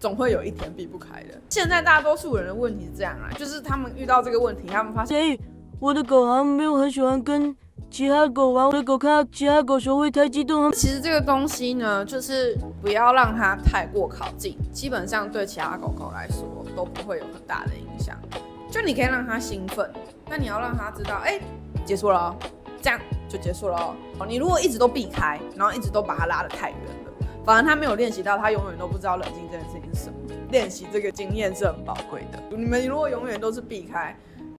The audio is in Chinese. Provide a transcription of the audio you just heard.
总会有一天避不开的。现在大多数人的问题是这样啊，就是他们遇到这个问题，他们发现，我的狗好像没有很喜欢跟其他狗玩，我的狗看到其他狗时会太激动。其实这个东西呢，就是不要让它太过靠近，基本上对其他狗狗来说都不会有很大的影响。就你可以让它兴奋，但你要让它知道，结束了哦，这样就结束了哦。你如果一直都避开，然后一直都把它拉得太远了，反而他没有练习到，他永远都不知道冷静这件事情是什么。练习这个经验是很宝贵的。你们如果永远都是避开，